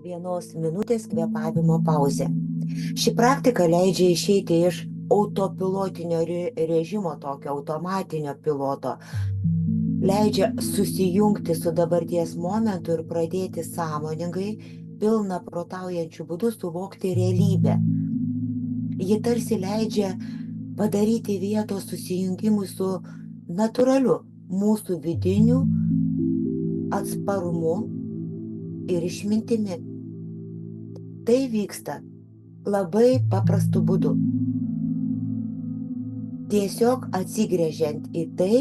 1 minutės kvėpavimo pauzė. Ši praktika leidžia išeiti iš autopilotinio režimo, tokio automatinio piloto. Leidžia susijungti su dabarties momentu ir pradėti sąmoningai, pilna protaujančių būdų suvokti realybę. Ji tarsi leidžia padaryti vietos susijungimui su natūraliu mūsų vidiniu atsparumu ir išmintimi. Tai vyksta labai paprastu būdu. Tiesiog atsigręžiant į tai,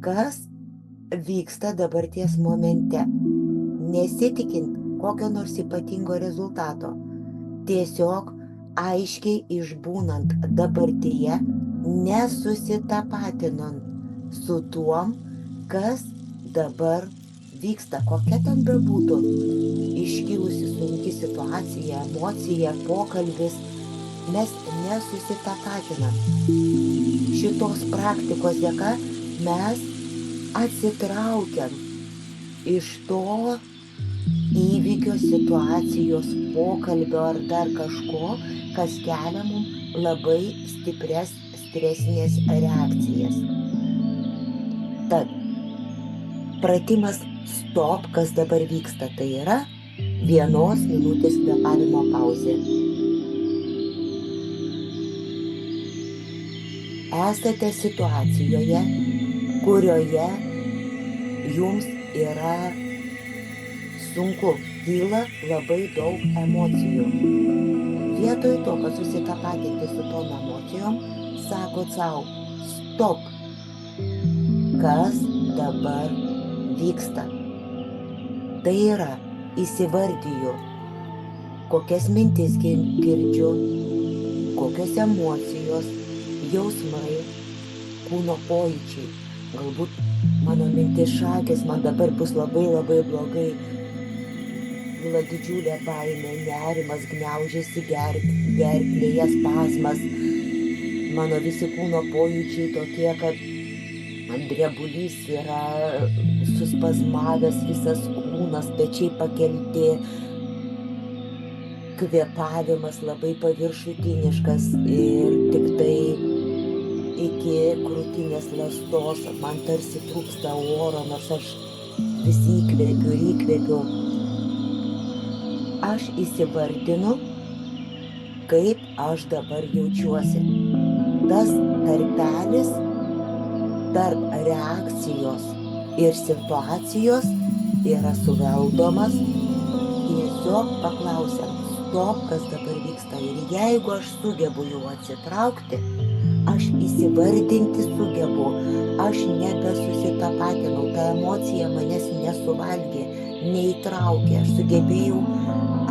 kas vyksta dabarties momente, nesitikint kokio nors ypatingo rezultato. Tiesiog aiškiai išbūnant dabartyje, nesusitapatinant su tuom, kas dabar vyksta, kokia ten bebūtų iškilusi sunki situacija, emocija, pokalbis, mes nesusitapatinam. Šitos praktikos dėka mes atsitraukiam iš to įvykio, situacijos, pokalbio ar dar kažko, kas kelia mums labai stiprias stresinės reakcijas. Tad pratimas stop, kas dabar vyksta, tai yra 1 minutės kvėpavimo pauzė. Esate situacijoje, kurioje jums yra sunku, kyla labai daug emocijų. Vietoj to, kad susitapatinti su tom emocijom, sakot sau, stop, kas dabar vyksta. Tai yra, įsivardiju, kokias mintis girdžiu, kokios emocijos, jausmai, kūno pojūčiai. Galbūt mano mintis šakės, man dabar bus labai blogai. Kyla didžiulė baimė, nerimas, gniaužiasi gerklėje, spazmas. Mano visi kūno pojūčiai tokie, kad drebulys yra suspazmavęs, visas kūnas, pečiai pakelti, kvėpavimas labai paviršutiniškas ir tik tai iki krūtinės ląstos, man tarsi trūksta oro, nors aš vis įkvėpiu ir įkvėpiu. Aš įsivardinu, kaip aš dabar jaučiuosi. Tas tarpelis tarp reakcijos ir situacijos yra suvaldomas, tiesiog paklausiant, stop, kas dabar vyksta. Ir jeigu aš sugebu jau atsitraukti, aš įsivardinti sugebu, aš nebesusitapatinau, ta emocija manęs nesuvalgė, neįtraukė, aš sugebėjau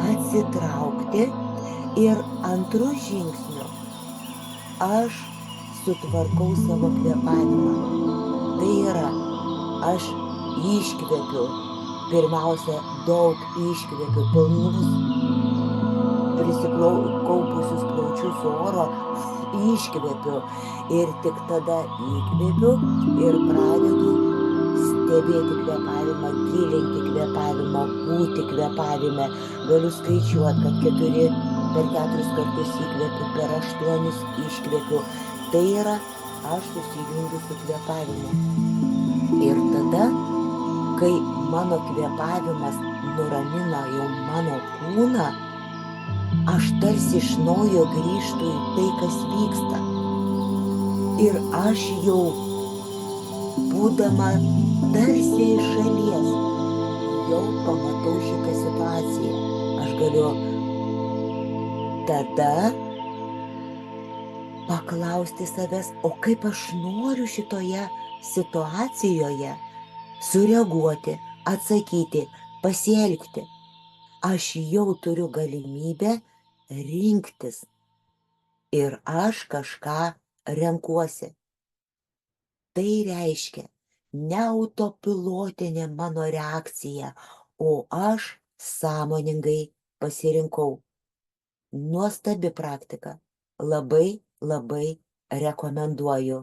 atsitraukti ir antru žingsniu aš sutvarkau savo kvėpavimą. Tai yra, aš iškvėpiu, pirmiausia, daug iškvėpiu, pilnus prisikaupusius plaučius oro, iškvėpiu ir tik tada įkvėpiu ir pradedu stebėti kvėpavimą, gilinti kvėpavimą, būti kvėpavime. Galiu skaičiuoti, kad per 4 kartus įkvėpiu, per 8 iškvėpiu. Tai yra, aš susijungiu su kvėpavimu. Ir tada, kai mano kvėpavimas nuramina jau mano kūną, aš tarsi iš naujo grįžtu į tai, kas vyksta. Ir aš jau, būdama tarsi iš šalies, jau pamatau šitą situaciją. Aš galiu tada paklausti savęs, o kaip aš noriu šitoje situacijoje sureaguoti, atsakyti, pasielgti. Aš jau turiu galimybę rinktis ir aš kažką renkuosi. Tai reiškia ne autopilotinė mano reakcija, o aš sąmoningai pasirinkau. Nuostabi praktika. Labai rekomenduoju.